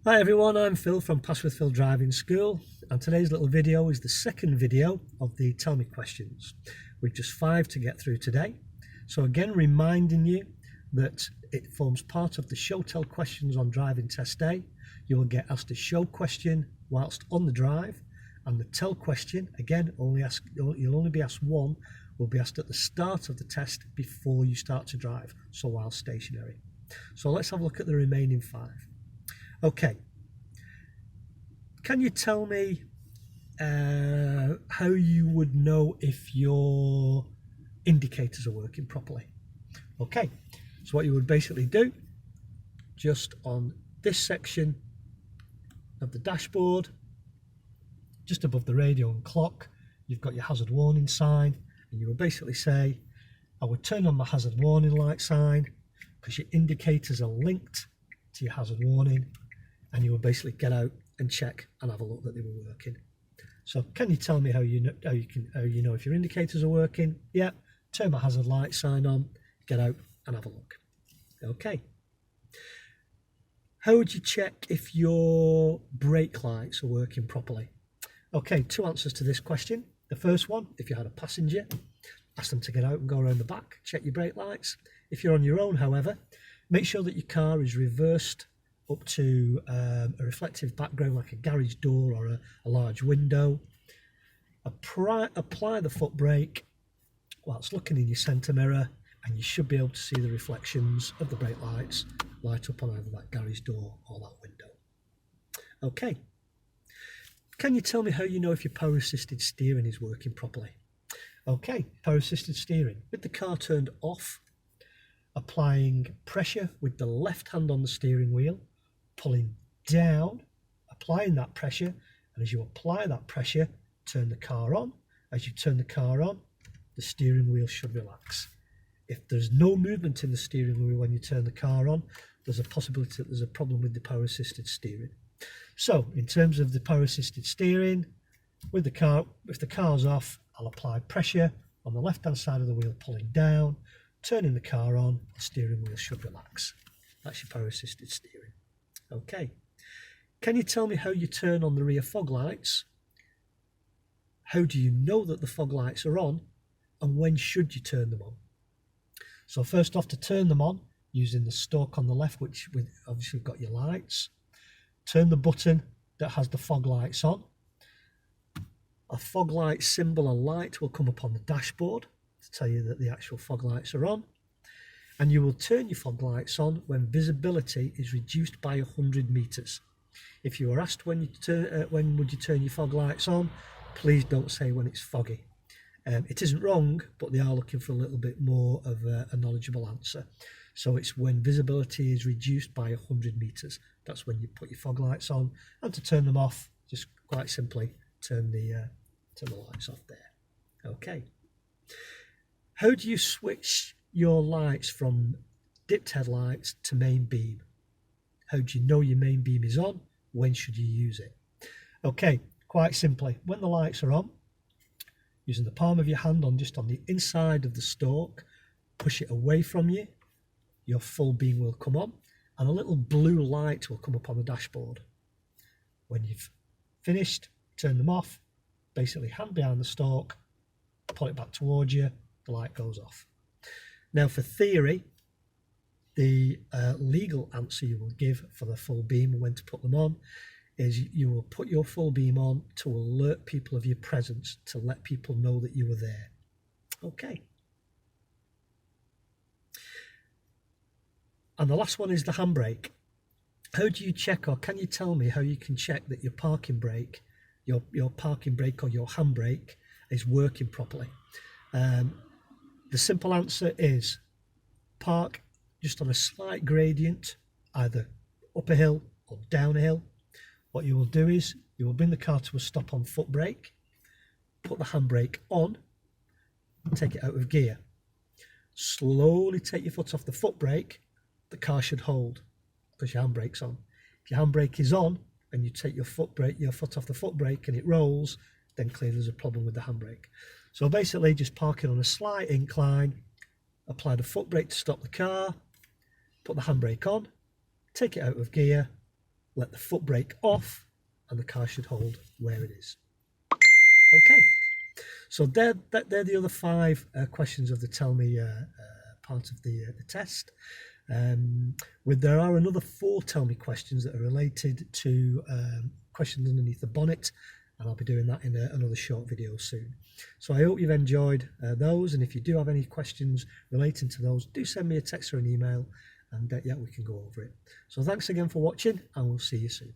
Hi everyone, I'm Phil from Pass with Phil Driving School, and today's little video is the second video of the Tell Me questions. We've just 5 to get through today. So again, reminding you that it forms part of the show tell questions on driving test day. You will get asked a show question whilst on the drive, and the tell question, again, you'll only be asked one, will be asked at the start of the test before you start to drive, so while stationary. So let's have a look at the remaining 5. Okay, can you tell me how you would know if your indicators are working properly? Okay, so what you would basically do, just on this section of the dashboard, just above the radio and clock, you've got your hazard warning sign, and you would basically say, I would turn on my hazard warning light sign because your indicators are linked to your hazard warning, and you will basically get out and check and have a look that they were working. So can you tell me how you know if your indicators are working? Yeah, turn my hazard light sign on, get out and have a look. Okay. How would you check if your brake lights are working properly? Okay, 2 answers to this question. The first one, if you had a passenger, ask them to get out and go around the back, check your brake lights. If you're on your own, however, make sure that your car is reversed up to a reflective background like a garage door or a large window. Apply the foot brake whilst looking in your centre mirror, and you should be able to see the reflections of the brake lights light up on either that garage door or that window. Okay. Can you tell me how you know if your power assisted steering is working properly? Okay, power assisted steering. With the car turned off, applying pressure with the left hand on the steering wheel, pulling down, applying that pressure, and as you apply that pressure, turn the car on. As you turn the car on, the steering wheel should relax. If there's no movement in the steering wheel when you turn the car on, there's a possibility that there's a problem with the power assisted steering. So in terms of the power assisted steering, with the car, if the car's off, I'll apply pressure on the left hand side of the wheel, pulling down, turning the car on, the steering wheel should relax. That's your power assisted steering. Okay. Can you tell me how you turn on the rear fog lights? How do you know that the fog lights are on, and when should you turn them on? So first off, to turn them on, using the stalk on the left, which obviously we've got your lights, turn the button that has the fog lights on. A fog light symbol or light will come up on the dashboard to tell you that the actual fog lights are on, and you will turn your fog lights on when visibility is reduced by 100 meters. If you are asked when would you turn your fog lights on, please don't say when it's foggy. It isn't wrong, but they are looking for a little bit more of a knowledgeable answer. So it's when visibility is reduced by 100 meters. That's when you put your fog lights on, and to turn them off, just quite simply turn the lights off there. Okay. How do you switch your lights from dipped headlights to main beam? How do you know your main beam is on? When should you use it? Okay, quite simply, when the lights are on, using the palm of your hand on the inside of the stalk, push it away from you, your full beam will come on, and a little blue light will come up on the dashboard. When you've finished, turn them off, basically hand behind the stalk, pull it back towards you, the light goes off. Now for theory, the legal answer you will give for the full beam and when to put them on is you will put your full beam on to alert people of your presence, to let people know that you were there. Okay. And the last one is the handbrake. How do you check, or can you tell me how you can check that your parking brake, your parking brake or your handbrake is working properly? The simple answer is park just on a slight gradient, either up a hill or down a hill. What you will do is you will bring the car to a stop on foot brake, put the handbrake on, and take it out of gear. Slowly take your foot off the foot brake, the car should hold because your handbrake's on. If your handbrake is on and you take your foot off the foot brake and it rolls, then clearly there's a problem with the handbrake. So basically just park it on a slight incline, apply the foot brake to stop the car, put the handbrake on, take it out of gear, let the foot brake off, and the car should hold where it is. Okay, so they're the other 5 questions of the Tell Me part of the test. There are another 4 Tell Me questions that are related to questions underneath the bonnet, and I'll be doing that in another short video soon. So I hope you've enjoyed those, and if you do have any questions relating to those, do send me a text or an email, and yeah, we can go over it. So thanks again for watching, and we'll see you soon.